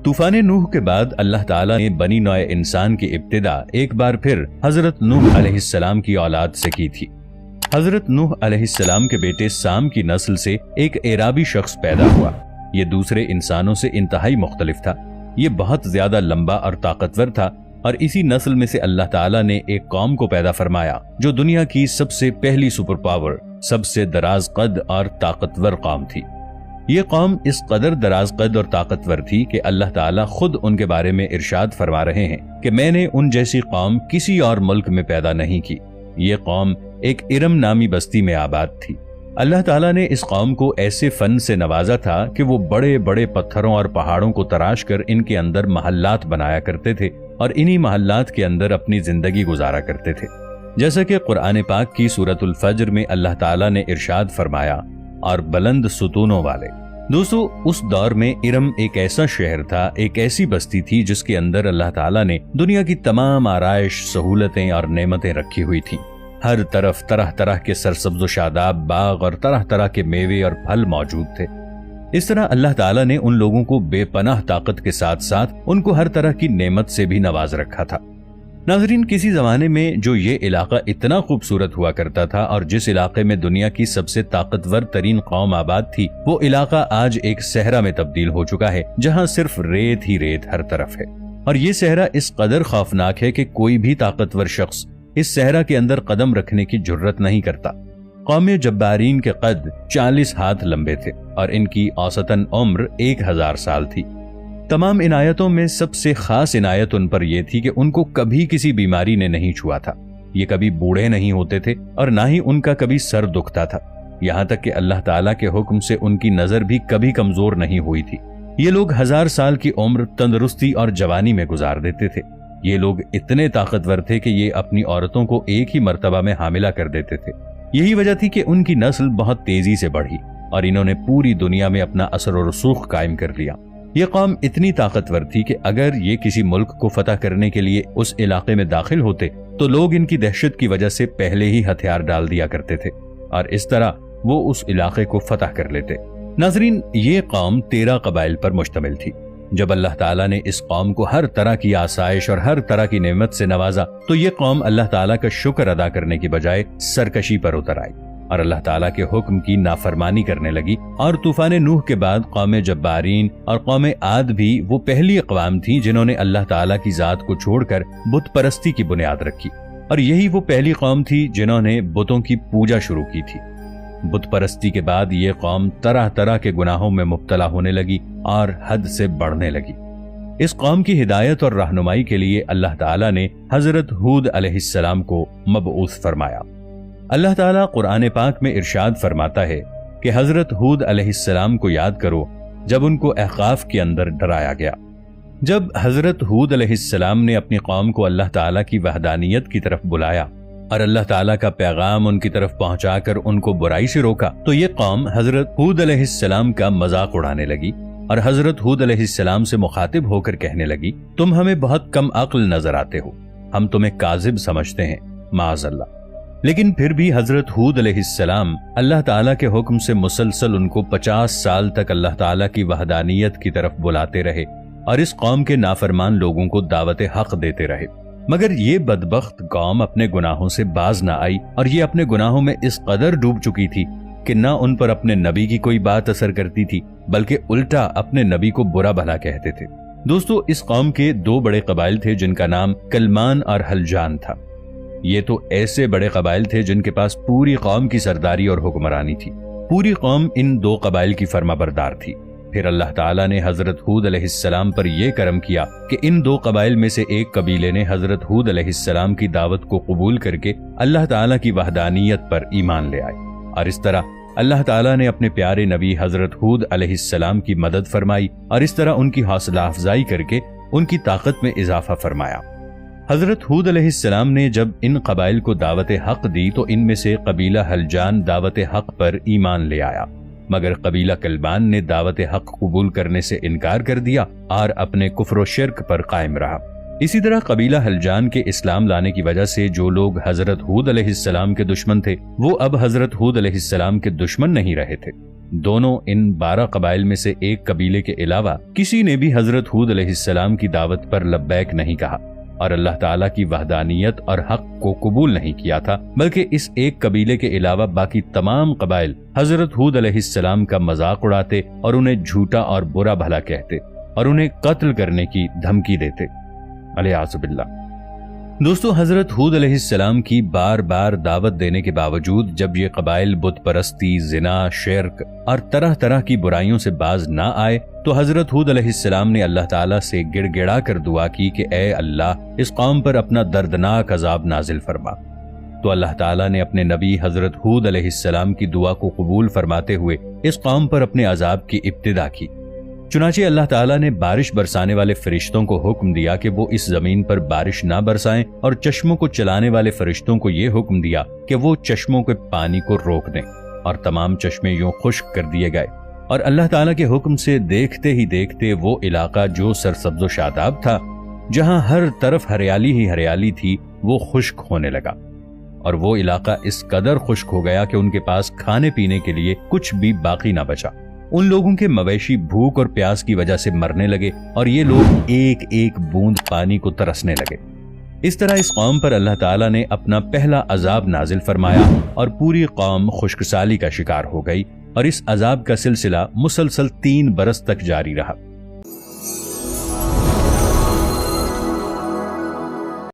طوفان نوح کے بعد اللہ تعالیٰ نے بنی نوع انسان کی ابتدا ایک بار پھر حضرت نوح علیہ السلام کی اولاد سے کی تھی۔ حضرت نوح علیہ السلام کے بیٹے سام کی نسل سے ایک اعرابی شخص پیدا ہوا۔ یہ دوسرے انسانوں سے انتہائی مختلف تھا۔ یہ بہت زیادہ لمبا اور طاقتور تھا، اور اسی نسل میں سے اللہ تعالیٰ نے ایک قوم کو پیدا فرمایا جو دنیا کی سب سے پہلی سپر پاور، سب سے دراز قد اور طاقتور قوم تھی۔ یہ قوم اس قدر دراز قد اور طاقتور تھی کہ اللہ تعالیٰ خود ان کے بارے میں ارشاد فرما رہے ہیں کہ میں نے ان جیسی قوم کسی اور ملک میں پیدا نہیں کی۔ یہ قوم ایک ارم نامی بستی میں آباد تھی۔ اللہ تعالیٰ نے اس قوم کو ایسے فن سے نوازا تھا کہ وہ بڑے بڑے پتھروں اور پہاڑوں کو تراش کر ان کے اندر محلات بنایا کرتے تھے اور انہی محلات کے اندر اپنی زندگی گزارا کرتے تھے، جیسا کہ قرآن پاک کی سورۃ الفجر میں اللہ تعالیٰ نے ارشاد فرمایا، اور بلند ستونوں والے۔ دوستو، اس دور میں ارم ایک ایسا شہر تھا، ایک ایسی بستی تھی جس کے اندر اللہ تعالیٰ نے دنیا کی تمام آرائش، سہولتیں اور نعمتیں رکھی ہوئی تھیں۔ ہر طرف طرح طرح کے سرسبز و شاداب باغ اور طرح طرح کے میوے اور پھل موجود تھے۔ اس طرح اللہ تعالیٰ نے ان لوگوں کو بے پناہ طاقت کے ساتھ ساتھ ان کو ہر طرح کی نعمت سے بھی نواز رکھا تھا۔ ناظرین، کسی زمانے میں جو یہ علاقہ اتنا خوبصورت ہوا کرتا تھا اور جس علاقے میں دنیا کی سب سے طاقتور ترین قوم آباد تھی، وہ علاقہ آج ایک صحرا میں تبدیل ہو چکا ہے جہاں صرف ریت ہی ریت ہر طرف ہے، اور یہ صحرا اس قدر خوفناک ہے کہ کوئی بھی طاقتور شخص اس صحرا کے اندر قدم رکھنے کی جرت نہیں کرتا۔ قوم جبارین کے قد 40 ہاتھ لمبے تھے اور ان کی اوسطاً عمر 1000 سال تھی۔ تمام عنایتوں میں سب سے خاص عنایت ان پر یہ تھی کہ ان کو کبھی کسی بیماری نے نہیں چھوا تھا۔ یہ کبھی بوڑھے نہیں ہوتے تھے اور نہ ہی ان کا کبھی سر دکھتا تھا، یہاں تک کہ اللہ تعالیٰ کے حکم سے ان کی نظر بھی کبھی کمزور نہیں ہوئی تھی۔ یہ لوگ 1000 سال کی عمر تندرستی اور جوانی میں گزار دیتے تھے۔ یہ لوگ اتنے طاقتور تھے کہ یہ اپنی عورتوں کو ایک ہی مرتبہ میں حاملہ کر دیتے تھے۔ یہی وجہ تھی کہ ان کی نسل بہت تیزی سے بڑھی اور انہوں نے پوری دنیا میں اپنا اثر و رسوخ قائم کر لیا۔ یہ قوم اتنی طاقتور تھی کہ اگر یہ کسی ملک کو فتح کرنے کے لیے اس علاقے میں داخل ہوتے تو لوگ ان کی دہشت کی وجہ سے پہلے ہی ہتھیار ڈال دیا کرتے تھے اور اس طرح وہ اس علاقے کو فتح کر لیتے۔ ناظرین، یہ قوم 13 قبائل پر مشتمل تھی۔ جب اللہ تعالیٰ نے اس قوم کو ہر طرح کی آسائش اور ہر طرح کی نعمت سے نوازا تو یہ قوم اللہ تعالیٰ کا شکر ادا کرنے کی بجائے سرکشی پر اتر آئی اور اللہ تعالیٰ کے حکم کی نافرمانی کرنے لگی، اور طوفان نوح کے بعد قوم جبارین اور قوم عاد بھی وہ پہلی اقوام تھی جنہوں نے اللہ تعالیٰ کی ذات کو چھوڑ کر بت پرستی کی بنیاد رکھی، اور یہی وہ پہلی قوم تھی جنہوں نے بتوں کی پوجا شروع کی تھی۔ بت پرستی کے بعد یہ قوم طرح طرح کے گناہوں میں مبتلا ہونے لگی اور حد سے بڑھنے لگی۔ اس قوم کی ہدایت اور رہنمائی کے لیے اللہ تعالیٰ نے حضرت ہود علیہ السلام کو مبعوث فرمایا۔ اللہ تعالیٰ قرآن پاک میں ارشاد فرماتا ہے کہ حضرت ہود علیہ السلام کو یاد کرو جب ان کو احقاف کے اندر ڈرایا گیا۔ جب حضرت ہود علیہ السلام نے اپنی قوم کو اللہ تعالیٰ کی وحدانیت کی طرف بلایا اور اللہ تعالیٰ کا پیغام ان کی طرف پہنچا کر ان کو برائی سے روکا تو یہ قوم حضرت ہود علیہ السلام کا مذاق اڑانے لگی اور حضرت ہود علیہ السلام سے مخاطب ہو کر کہنے لگی، تم ہمیں بہت کم عقل نظر آتے ہو، ہم تمہیں کاذب سمجھتے ہیں، معاذ اللہ۔ لیکن پھر بھی حضرت ہود علیہ السلام اللہ تعالیٰ کے حکم سے مسلسل ان کو 50 سال تک اللہ تعالیٰ کی وحدانیت کی طرف بلاتے رہے اور اس قوم کے نافرمان لوگوں کو دعوت حق دیتے رہے، مگر یہ بدبخت قوم اپنے گناہوں سے باز نہ آئی اور یہ اپنے گناہوں میں اس قدر ڈوب چکی تھی کہ نہ ان پر اپنے نبی کی کوئی بات اثر کرتی تھی بلکہ الٹا اپنے نبی کو برا بھلا کہتے تھے۔ دوستو، اس قوم کے 2 بڑے قبائل تھے جن کا نام کلمان اور حلجان تھا۔ یہ تو ایسے بڑے قبائل تھے جن کے پاس پوری قوم کی سرداری اور حکمرانی تھی۔ پوری قوم ان 2 قبائل کی فرما بردار تھی۔ پھر اللہ تعالیٰ نے حضرت ہود علیہ السلام پر یہ کرم کیا کہ ان 2 قبائل میں سے ایک قبیلے نے حضرت ہود علیہ السلام کی دعوت کو قبول کر کے اللہ تعالیٰ کی وحدانیت پر ایمان لے آئے، اور اس طرح اللہ تعالیٰ نے اپنے پیارے نبی حضرت ہود علیہ السلام کی مدد فرمائی اور اس طرح ان کی حوصلہ افزائی کر کے ان کی طاقت میں اضافہ فرمایا۔ حضرت ہود علیہ السلام نے جب ان قبائل کو دعوت حق دی تو ان میں سے قبیلہ حلجان دعوت حق پر ایمان لے آیا، مگر قبیلہ کلبان نے دعوت حق قبول کرنے سے انکار کر دیا اور اپنے کفر و شرک پر قائم رہا۔ اسی طرح قبیلہ حلجان کے اسلام لانے کی وجہ سے جو لوگ حضرت ہود علیہ السلام کے دشمن تھے وہ اب حضرت ہود علیہ السلام کے دشمن نہیں رہے تھے۔ دونوں ان 12 قبائل میں سے ایک قبیلے کے علاوہ کسی نے بھی حضرت ہود علیہ السلام کی دعوت پر لبیک نہیں کہا اور اللہ تعالیٰ کی وحدانیت اور حق کو قبول نہیں کیا تھا، بلکہ اس ایک قبیلے کے علاوہ باقی تمام قبائل حضرت ہود علیہ السلام کا مذاق اڑاتے اور انہیں جھوٹا اور برا بھلا کہتے اور انہیں قتل کرنے کی دھمکی دیتے، الیاذ باللہ۔ دوستو، حضرت ہود علیہ السلام کی بار بار دعوت دینے کے باوجود جب یہ قبائل بت پرستی، زنا، شرک اور طرح طرح کی برائیوں سے باز نہ آئے تو حضرت ہود علیہ السلام نے اللہ تعالیٰ سے گڑ گڑا کر دعا کی کہ اے اللہ، اس قوم پر اپنا دردناک عذاب نازل فرما۔ تو اللہ تعالیٰ نے اپنے نبی حضرت ہود علیہ السلام کی دعا کو قبول فرماتے ہوئے اس قوم پر اپنے عذاب کی ابتدا کی۔ چنانچہ اللہ تعالیٰ نے بارش برسانے والے فرشتوں کو حکم دیا کہ وہ اس زمین پر بارش نہ برسائیں، اور چشموں کو چلانے والے فرشتوں کو یہ حکم دیا کہ وہ چشموں کے پانی کو روک دیں، اور تمام چشمے یوں خشک کر دیے گئے۔ اور اللہ تعالیٰ کے حکم سے دیکھتے ہی دیکھتے وہ علاقہ جو سرسبز و شاداب تھا، جہاں ہر طرف ہریالی ہی ہریالی تھی، وہ خشک ہونے لگا، اور وہ علاقہ اس قدر خشک ہو گیا کہ ان کے پاس کھانے پینے کے لیے کچھ بھی باقی نہ بچا۔ ان لوگوں کے مویشی بھوک اور پیاس کی وجہ سے مرنے لگے، اور یہ لوگ ایک ایک بوند پانی کو ترسنے لگے۔ اس طرح اس قوم پر اللہ تعالیٰ نے اپنا پہلا عذاب نازل فرمایا، اور پوری قوم خشک سالی کا شکار ہو گئی، اور اس عذاب کا سلسلہ مسلسل 3 برس تک جاری رہا۔